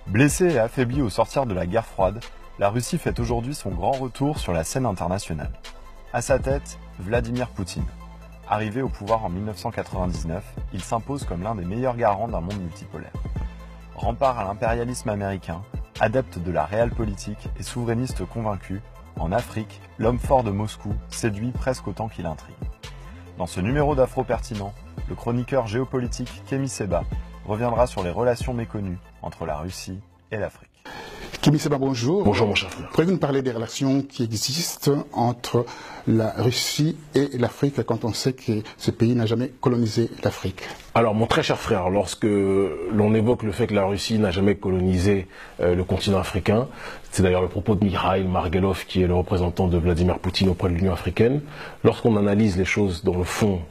Blessée et affaiblie au sortir de la guerre froide, la Russie fait aujourd'hui son grand retour sur la scène internationale. À sa tête, Vladimir Poutine. Arrivé au pouvoir en 1999, il s'impose comme l'un des meilleurs garants d'un monde multipolaire. Rempart à l'impérialisme américain, adepte de la realpolitik et souverainiste convaincu, en Afrique, l'homme fort de Moscou séduit presque autant qu'il intrigue. Dans ce numéro d'Afro Pertinent, le chroniqueur géopolitique Kémy Séba reviendra sur les relations méconnues entre la Russie et l'Afrique. Kémy Séba, bonjour. Bonjour mon cher frère. Pouvez-vous nous parler des relations qui existent entre la Russie et l'Afrique quand on sait que ce pays n'a jamais colonisé l'Afrique? Alors mon très cher frère, lorsque l'on évoque le fait que la Russie n'a jamais colonisé le continent africain, c'est d'ailleurs le propos de Mikhail Margelov qui est le représentant de Vladimir Poutine auprès de l'Union africaine, lorsqu'on analyse les choses dans le fond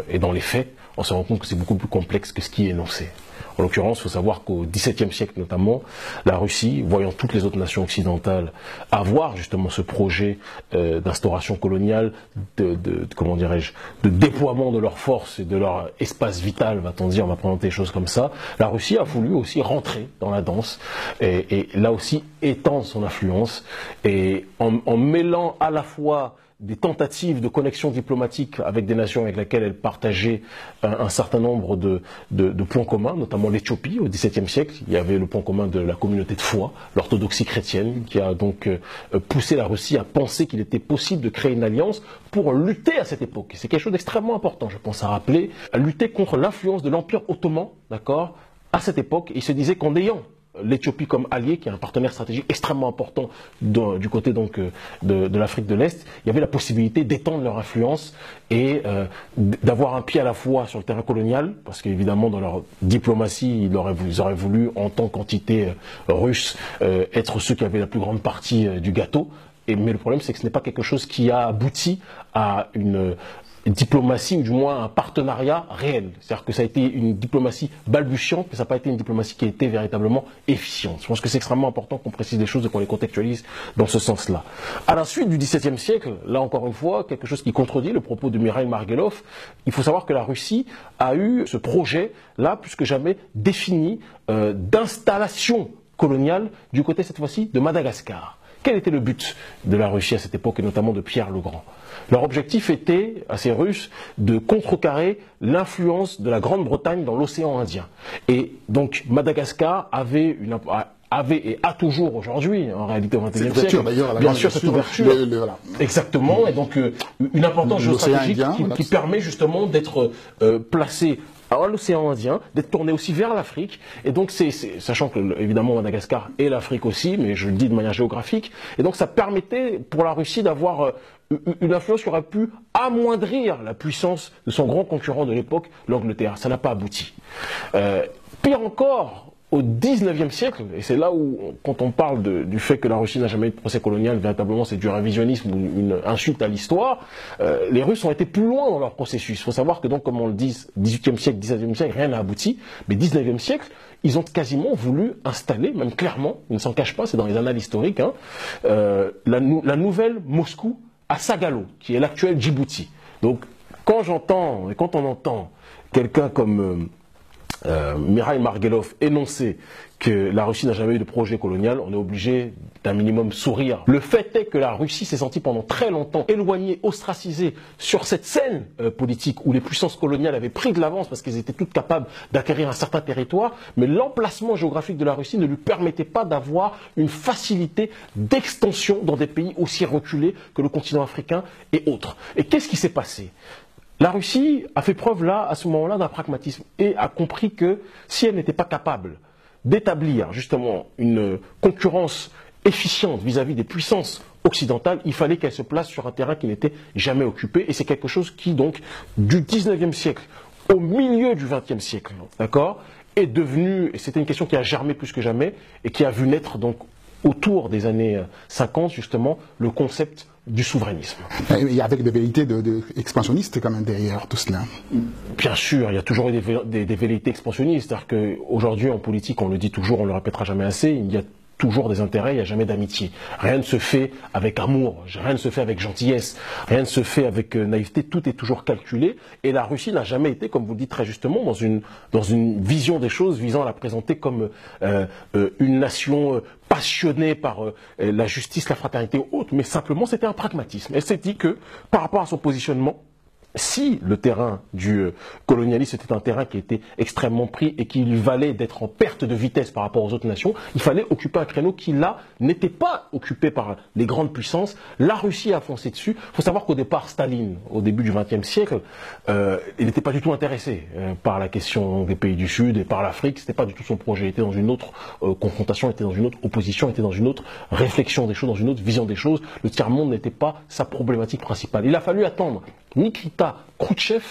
et dans les faits, on se rend compte que c'est beaucoup plus complexe que ce qui est énoncé. En l'occurrence, il faut savoir qu'au XVIIe siècle notamment, la Russie, voyant toutes les autres nations occidentales avoir justement ce projet d'instauration coloniale, comment dirais-je, de déploiement de leurs forces et de leur espace vital, va-t-on dire, on va présenter les choses comme ça, la Russie a voulu aussi rentrer dans la danse et là aussi étendre son influence et en mêlant à la fois des tentatives de connexion diplomatique avec des nations avec lesquelles elle partageait un certain nombre de points communs, notamment l'Éthiopie au XVIIe siècle. Il y avait le point commun de la communauté de foi, l'orthodoxie chrétienne, qui a donc poussé la Russie à penser qu'il était possible de créer une alliance pour lutter à cette époque. C'est quelque chose d'extrêmement important, je pense à rappeler, à lutter contre l'influence de l'Empire ottoman, d'accord, à cette époque. Il se disait qu'en ayant l'Éthiopie comme allié, qui est un partenaire stratégique extrêmement important du côté donc de l'Afrique de l'Est, il y avait la possibilité d'étendre leur influence et d'avoir un pied à la fois sur le terrain colonial, parce qu'évidemment dans leur diplomatie, ils auraient voulu en tant qu'entité russe être ceux qui avaient la plus grande partie du gâteau. Mais le problème, c'est que ce n'est pas quelque chose qui a abouti à une diplomatie, ou du moins un partenariat réel. C'est-à-dire que ça a été une diplomatie balbutiante, mais ça n'a pas été une diplomatie qui a été véritablement efficiente. Je pense que c'est extrêmement important qu'on précise des choses et qu'on les contextualise dans ce sens-là. À la suite du XVIIe siècle, là encore une fois, quelque chose qui contredit le propos de Mikhail Margelov, il faut savoir que la Russie a eu ce projet-là, plus que jamais, défini d'installation coloniale du côté, cette fois-ci, de Madagascar. Quel était le but de la Russie à cette époque, et notamment de Pierre le Grand? Leur objectif était, à ces Russes, de contrecarrer l'influence de la Grande-Bretagne dans l'océan Indien. Et donc Madagascar avait et a toujours aujourd'hui, en réalité au XXIe siècle, bien sûr cette ouverture, voilà. Exactement, et donc une importance géostratégique qui permet justement d'être placé à l'océan Indien, d'être tourné aussi vers l'Afrique, et donc sachant que évidemment Madagascar et l'Afrique aussi, mais je le dis de manière géographique, et donc ça permettait pour la Russie d'avoir une influence qui aurait pu amoindrir la puissance de son grand concurrent de l'époque, l'Angleterre. Ça n'a pas abouti. Pire encore, au XIXe siècle, et c'est là où, quand on parle du fait que la Russie n'a jamais eu de procès colonial, véritablement c'est du révisionnisme ou une insulte à l'histoire, les Russes ont été plus loin dans leur processus. Il faut savoir que donc, comme on le dit, XVIIIe siècle, XIXe siècle, rien n'a abouti, mais XIXe siècle, ils ont quasiment voulu installer, même clairement, ils ne s'en cachent pas, c'est dans les annales historiques, hein, la nouvelle Moscou à Sagalo, qui est l'actuel Djibouti. Donc, quand on entend quelqu'un comme Mikhail Margelov énoncer que la Russie n'a jamais eu de projet colonial, on est obligé d'un minimum sourire. Le fait est que la Russie s'est sentie pendant très longtemps éloignée, ostracisée sur cette scène politique où les puissances coloniales avaient pris de l'avance parce qu'elles étaient toutes capables d'acquérir un certain territoire, mais l'emplacement géographique de la Russie ne lui permettait pas d'avoir une facilité d'extension dans des pays aussi reculés que le continent africain et autres. Et qu'est-ce qui s'est passé ? La Russie a fait preuve là, à ce moment-là, d'un pragmatisme et a compris que si elle n'était pas capable d'établir justement une concurrence efficiente vis-à-vis des puissances occidentales, il fallait qu'elle se place sur un terrain qui n'était jamais occupé. Et c'est quelque chose qui, donc, du 19e siècle au milieu du 20e siècle, d'accord, est devenu, et c'était une question qui a germé plus que jamais, et qui a vu naître donc autour des années 50, justement, le concept du souverainisme. Et avec des velléités expansionnistes quand même derrière tout cela. Bien sûr, il y a toujours eu des velléités expansionnistes. C'est-à-dire qu'aujourd'hui, en politique, on le dit toujours, on ne le répétera jamais assez, il y a toujours des intérêts, il n'y a jamais d'amitié. Rien ne se fait avec amour, rien ne se fait avec gentillesse, rien ne se fait avec naïveté, tout est toujours calculé. Et la Russie n'a jamais été, comme vous le dites très justement, dans une vision des choses visant à la présenter comme une nation passionnée par la justice, la fraternité ou autre, mais simplement c'était un pragmatisme. Elle s'est dit que par rapport à son positionnement, si le terrain du colonialisme était un terrain qui était extrêmement pris et qu'il valait d'être en perte de vitesse par rapport aux autres nations, il fallait occuper un créneau qui, là, n'était pas occupé par les grandes puissances. La Russie a foncé dessus. Il faut savoir qu'au départ, Staline, au début du XXe siècle, il n'était pas du tout intéressé par la question des pays du Sud et par l'Afrique. C'était pas du tout son projet. Il était dans une autre confrontation, il était dans une autre opposition, il était dans une autre réflexion des choses, dans une autre vision des choses. Le tiers-monde n'était pas sa problématique principale. Il a fallu attendre Nikita Khrouchtchev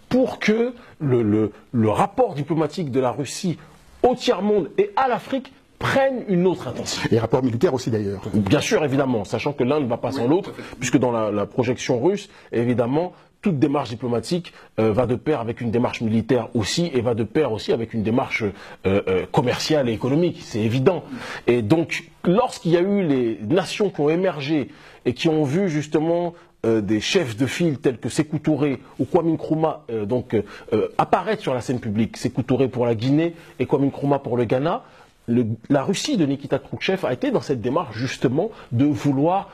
pour que le rapport diplomatique de la Russie au tiers-monde et à l'Afrique prenne une autre intensité. Et rapport militaire aussi d'ailleurs. Bien sûr, évidemment, sachant que l'un ne va pas sans l'autre, puisque dans la projection russe, évidemment, toute démarche diplomatique va de pair avec une démarche militaire aussi, et va de pair aussi avec une démarche commerciale et économique, c'est évident. Et donc, lorsqu'il y a eu les nations qui ont émergé et qui ont vu justement des chefs de file tels que Sékou Touré ou Kwame Nkrumah apparaître sur la scène publique, Sékou Touré pour la Guinée et Kwame Nkrumah pour le Ghana, la Russie de Nikita Khrouchtchev a été dans cette démarche justement de vouloir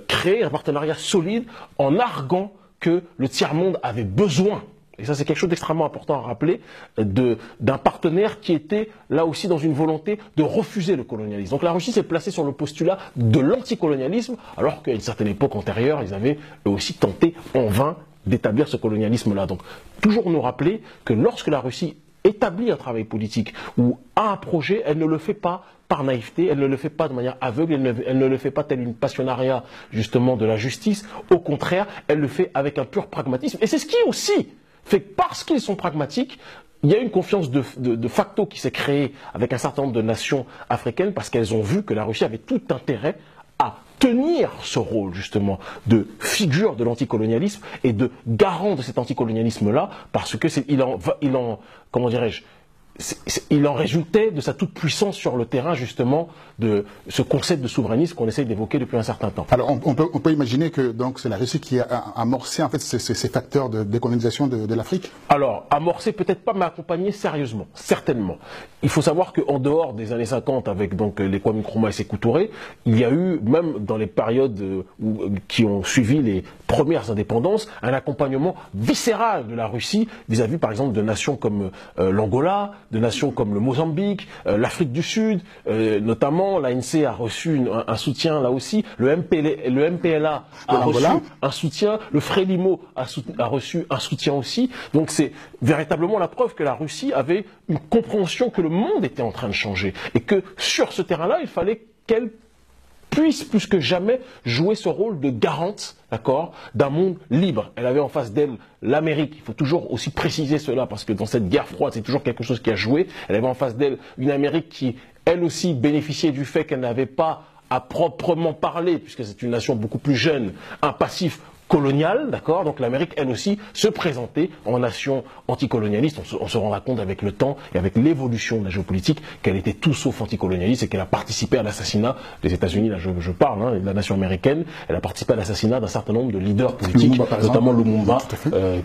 créer un partenariat solide en arguant que le tiers-monde avait besoin, et ça c'est quelque chose d'extrêmement important à rappeler, d'un partenaire qui était là aussi dans une volonté de refuser le colonialisme. Donc la Russie s'est placée sur le postulat de l'anticolonialisme, alors qu'à une certaine époque antérieure, ils avaient eux aussi tenté en vain d'établir ce colonialisme-là. Donc toujours nous rappeler que lorsque la Russie établit un travail politique ou a un projet, elle ne le fait pas par naïveté, elle ne le fait pas de manière aveugle, elle ne le fait pas tel une passionnariat justement de la justice. Au contraire, elle le fait avec un pur pragmatisme. Et c'est ce qui aussi fait que parce qu'ils sont pragmatiques, il y a une confiance de facto qui s'est créée avec un certain nombre de nations africaines parce qu'elles ont vu que la Russie avait tout intérêt à tenir ce rôle justement de figure de l'anticolonialisme et de garant de cet anticolonialisme-là, parce que comment dirais-je, il en résultait de sa toute-puissance sur le terrain justement de ce concept de souverainisme qu'on essaye d'évoquer depuis un certain temps. Alors on peut imaginer que donc c'est la Russie qui a amorcé en fait ces facteurs de décolonisation de l'Afrique. Alors amorcé peut-être pas, mais accompagné sérieusement, certainement. Il faut savoir qu'en dehors des années 50 avec donc les Kwame Nkrumah et Sékou Touré, il y a eu même dans les périodes qui ont suivi les premières indépendances un accompagnement viscéral de la Russie vis-à-vis par exemple de nations comme l'Angola, de nations comme le Mozambique, l'Afrique du Sud, notamment l'ANC a reçu un soutien là aussi, le MPLA a reçu un soutien, le Frélimo a reçu un soutien aussi. Donc c'est véritablement la preuve que la Russie avait une compréhension que le monde était en train de changer et que sur ce terrain-là, il fallait qu'elle puisse plus que jamais jouer ce rôle de garante, d'accord, d'un monde libre. Elle avait en face d'elle l'Amérique. Il faut toujours aussi préciser cela parce que dans cette guerre froide, c'est toujours quelque chose qui a joué. Elle avait en face d'elle une Amérique qui, elle aussi, bénéficiait du fait qu'elle n'avait pas à proprement parler, puisque c'est une nation beaucoup plus jeune, un passif coloniale, d'accord. Donc l'Amérique, elle aussi, se présentait en nation anticolonialiste. On se rendra compte avec le temps et avec l'évolution de la géopolitique qu'elle était tout sauf anticolonialiste et qu'elle a participé à l'assassinat des États-Unis. Là, je parle de la nation américaine. Elle a participé à l'assassinat d'un certain nombre de leaders politiques, notamment Lumumba,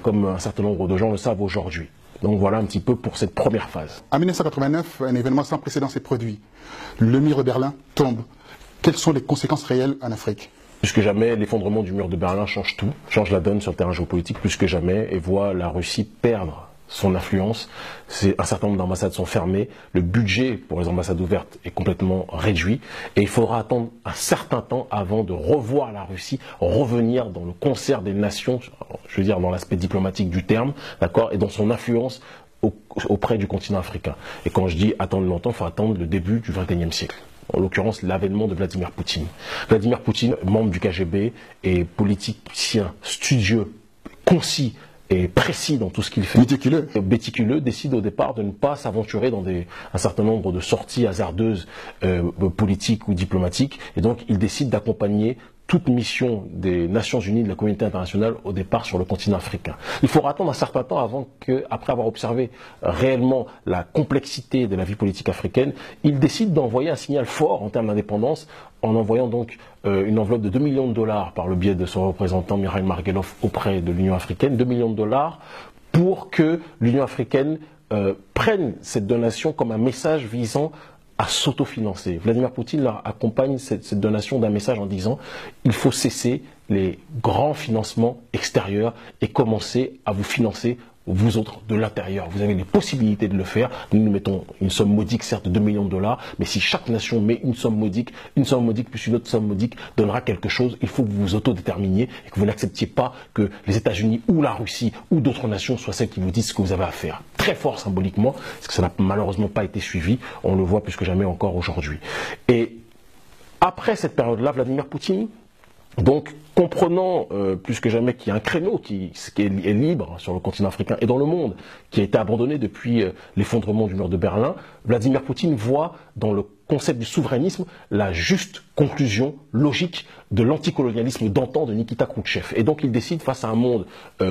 comme un certain nombre de gens le savent aujourd'hui. Donc voilà un petit peu pour cette première phase. En 1989, un événement sans précédent s'est produit. Le mur de Berlin tombe. Quelles sont les conséquences réelles en Afrique ? Plus que jamais, l'effondrement du mur de Berlin change tout, change la donne sur le terrain géopolitique plus que jamais et voit la Russie perdre son influence. Un certain nombre d'ambassades sont fermées, le budget pour les ambassades ouvertes est complètement réduit et il faudra attendre un certain temps avant de revoir la Russie revenir dans le concert des nations, je veux dire dans l'aspect diplomatique du terme, d'accord, et dans son influence auprès du continent africain. Et quand je dis attendre longtemps, il faut attendre le début du XXIe siècle. En l'occurrence, l'avènement de Vladimir Poutine. Vladimir Poutine, membre du KGB, et politicien studieux, concis et précis dans tout ce qu'il fait. Méticuleux. Méticuleux, décide au départ de ne pas s'aventurer dans un certain nombre de sorties hasardeuses politiques ou diplomatiques. Et donc, il décide d'accompagner toute mission des Nations Unies, de la communauté internationale, au départ sur le continent africain. Il faudra attendre un certain temps avant que, après avoir observé réellement la complexité de la vie politique africaine, il décide d'envoyer un signal fort en termes d'indépendance, en envoyant donc une enveloppe de 2 millions de dollars par le biais de son représentant Mikhail Margelov auprès de l'Union africaine, 2 millions de dollars pour que l'Union africaine prenne cette donation comme un message visant à s'autofinancer. Vladimir Poutine leur accompagne cette donation d'un message en disant il faut cesser les grands financements extérieurs et commencer à vous financer vous autres de l'intérieur. Vous avez les possibilités de le faire. Nous mettons une somme modique, certes de 2 millions de dollars, mais si chaque nation met une somme modique plus une autre somme modique donnera quelque chose, il faut que vous vous autodéterminiez et que vous n'acceptiez pas que les États-Unis ou la Russie ou d'autres nations soient celles qui vous disent ce que vous avez à faire. Très fort symboliquement, parce que ça n'a malheureusement pas été suivi. On le voit plus que jamais encore aujourd'hui. Et après cette période-là, Vladimir Poutine, donc, comprenant plus que jamais qu'il y a un créneau qui est libre sur le continent africain et dans le monde, qui a été abandonné depuis l'effondrement du mur de Berlin, Vladimir Poutine voit dans le concept du souverainisme la juste conclusion logique de l'anticolonialisme d'antan de Nikita Khrouchtchev. Et donc il décide, face à un monde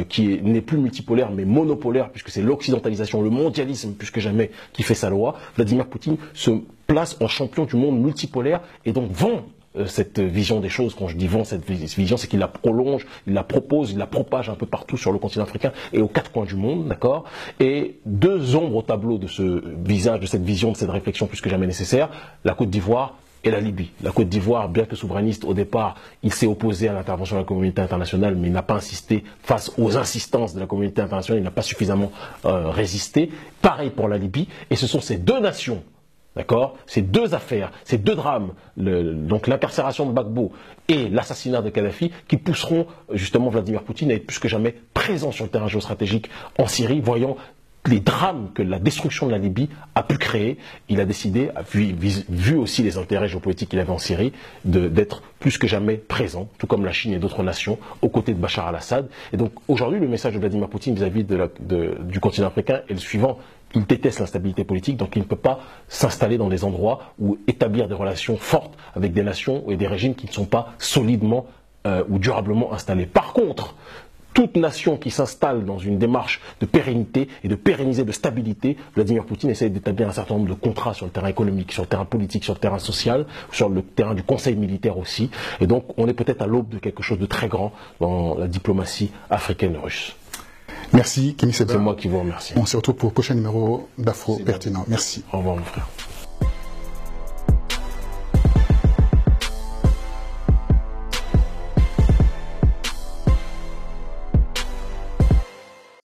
qui n'est plus multipolaire mais monopolaire, puisque c'est l'occidentalisation, le mondialisme plus que jamais qui fait sa loi, Vladimir Poutine se place en champion du monde multipolaire et donc vend cette vision des choses. Quand je dis vend cette vision, c'est qu'il la prolonge, il la propose, il la propage un peu partout sur le continent africain et aux quatre coins du monde, d'accord. Et deux ombres au tableau de ce visage, de cette vision, de cette réflexion plus que jamais nécessaire, la Côte d'Ivoire et la Libye. La Côte d'Ivoire, bien que souverainiste au départ, il s'est opposé à l'intervention de la communauté internationale, mais il n'a pas insisté face aux insistances de la communauté internationale, il n'a pas suffisamment résisté. Pareil pour la Libye, et ce sont ces deux nations, d'accord, ces deux affaires, ces deux drames, donc l'incarcération de Gbagbo et l'assassinat de Kadhafi, qui pousseront justement Vladimir Poutine à être plus que jamais présent sur le terrain géostratégique en Syrie, voyant les drames que la destruction de la Libye a pu créer. Il a décidé, vu aussi les intérêts géopolitiques qu'il avait en Syrie, d'être plus que jamais présent, tout comme la Chine et d'autres nations, aux côtés de Bachar al-Assad. Et donc aujourd'hui, le message de Vladimir Poutine vis-à-vis du continent africain est le suivant. Il déteste l'instabilité politique, donc il ne peut pas s'installer dans des endroits ou établir des relations fortes avec des nations et des régimes qui ne sont pas solidement ou durablement installés. Par contre, toute nation qui s'installe dans une démarche de pérennité et de pérenniser, de stabilité, Vladimir Poutine essaie d'établir un certain nombre de contrats sur le terrain économique, sur le terrain politique, sur le terrain social, sur le terrain du conseil militaire aussi. Et donc on est peut-être à l'aube de quelque chose de très grand dans la diplomatie africaine russe. Merci, Kémy Séba. C'est moi qui vous remercie. On se retrouve pour le prochain numéro d'Afro Pertinent. Merci. Au revoir, mon frère.